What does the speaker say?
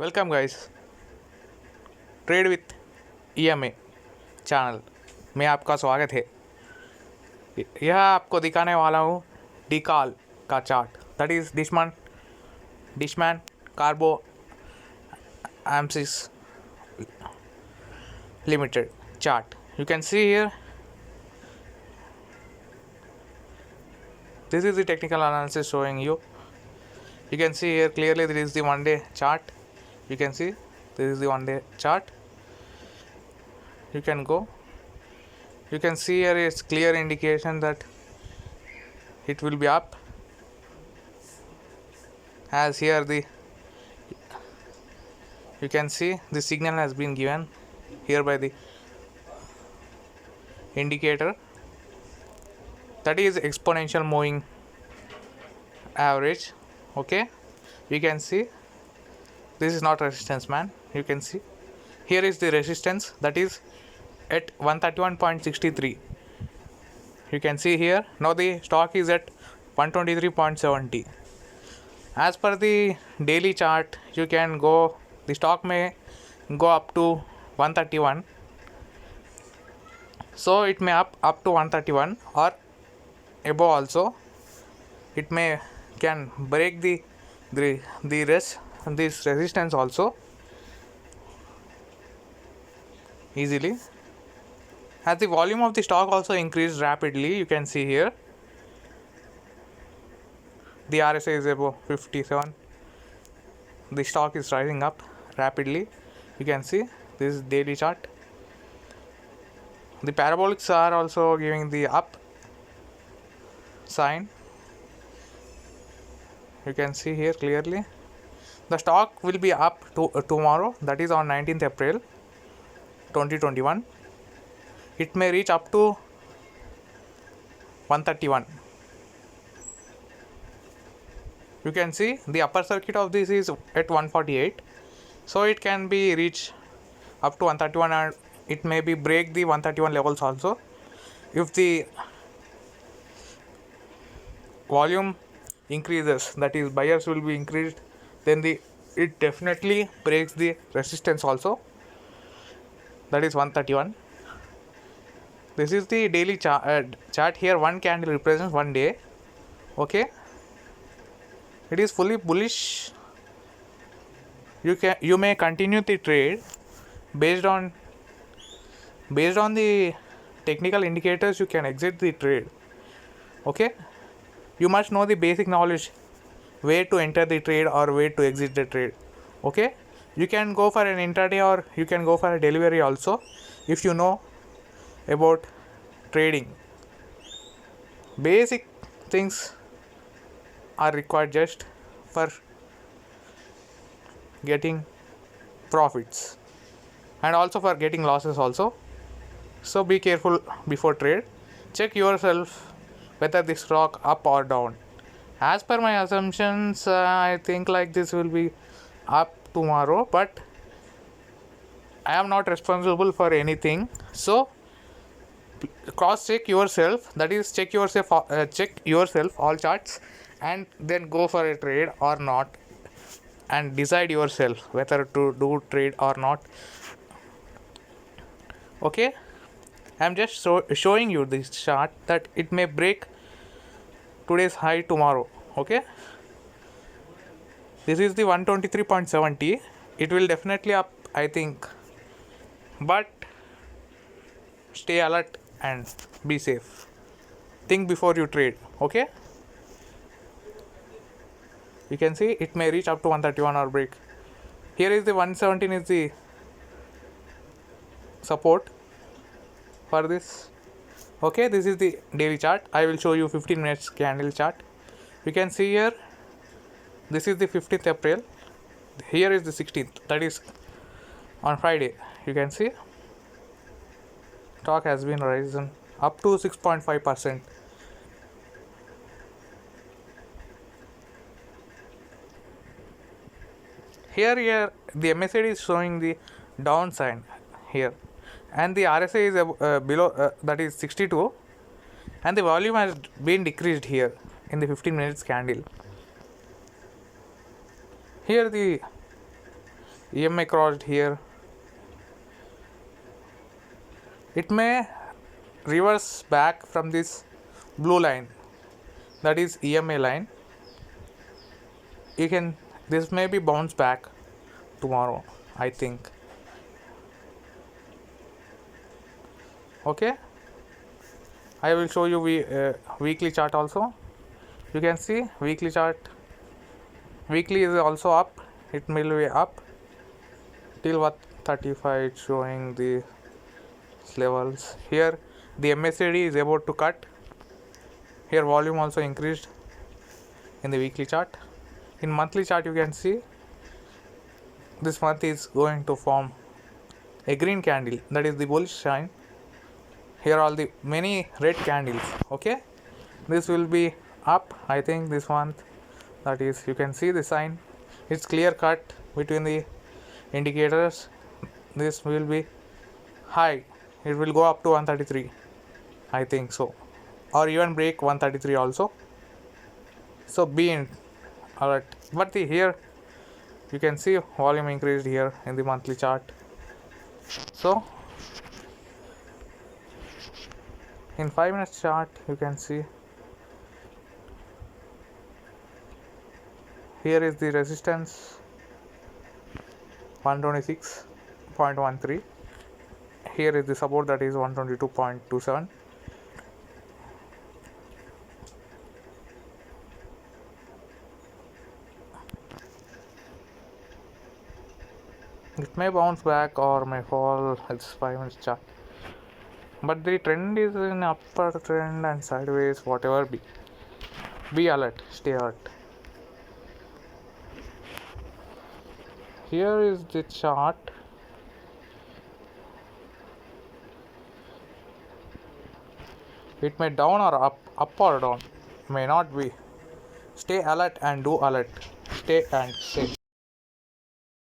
Welcome guys, trade with EMA channel में आपका स्वागत है। यह आपको दिखाने वाला हूँ डिकॉल का chart, that is Dishman Carbogen Amcis limited chart. You can see here, this is the technical analysis showing you. You can see here clearly this is the one day chart. You can see this is the one day chart. You can go, you can see here it's clear indication that it will be up, as here you can see the signal has been given here by the indicator, that is exponential moving average. Okay, you can see this is not resistance, man. You can see here is the resistance, that is at 131.63. you can see here now the stock is at 123.70. as per the daily chart, you can go, the stock may go up to 131, so it may up to 131 or above also. It may can break the rest this resistance also easily, as the volume of the stock also increased rapidly. You can see here the RSI is above 57, the stock is rising up rapidly. You can see this is daily chart. The parabolics are also giving the up sign. You can see here clearly the stock will be up tomorrow, that is on 19th April 2021. It may reach up to 131. You can see the upper circuit of this is at 148, so it can be reached up to 131, and it may be break the 131 levels also. If the volume increases, that is buyers will be increased, then it definitely breaks the resistance also, that is 131. This is the daily chart. Here one candle represents one day. Okay, it is fully bullish. You may continue the trade based on the technical indicators. You can exit the trade. Okay, you must know the basic knowledge where to enter the trade or where to exit the trade. Okay, you can go for an intraday or you can go for a delivery also, if you know about trading. Basic things are required just for getting profits and also for getting losses also. So be careful before trade. Check yourself whether the stock up or down. As per my assumptions, I think like this will be up tomorrow, but I am not responsible for anything. So cross check yourself, that is check yourself all charts, and then go for a trade or not, and decide yourself whether to do trade or not. Okay, I'm just showing you this chart that it may break today's high tomorrow. Okay, this is the 123.70. it will definitely up, I think, but stay alert and be safe. Think before you trade. Okay, you can see it may reach up to 131 or break. Here is the 117 is the support for this. Okay, this is the daily chart. I will show you 15 minutes candle chart. You can see here this is the 15th April, here is the 16th, that is on Friday. You can see stock has been risen up to 6.5%. Here the MACD is showing the downside here, and the RSI is below, that is 62, and the volume has been decreased here in the 15 minutes candle. Here the EMA crossed here. It may reverse back from this blue line, that is EMA line. This may be bounce back tomorrow, I think. Okay, I will show you weekly chart also. You can see weekly chart. Weekly is also up. It will be up till what 35. It's showing the levels here. The MACD is about to cut. Here volume also increased in the weekly chart. In monthly chart you can see this month is going to form a green candle, that is the bullish sign. Here all the many red candles. Okay, this will be up, I think, this month. That is, you can see the sign. It's clear cut between the indicators. This will be high. It will go up to 133, I think so, or even break 133 also. So be in alert. But here you can see volume increased here in the monthly chart. So in 5 minutes chart you can see here is the resistance 126.13. Here is the support, that is 122.27. It may bounce back or may fall. It's 5 minutes chart, but the trend is in upper trend and sideways. Whatever be alert, stay alert. Here is the chart. It may down or up or down, may not be. Stay alert and do alert. Stay and safe.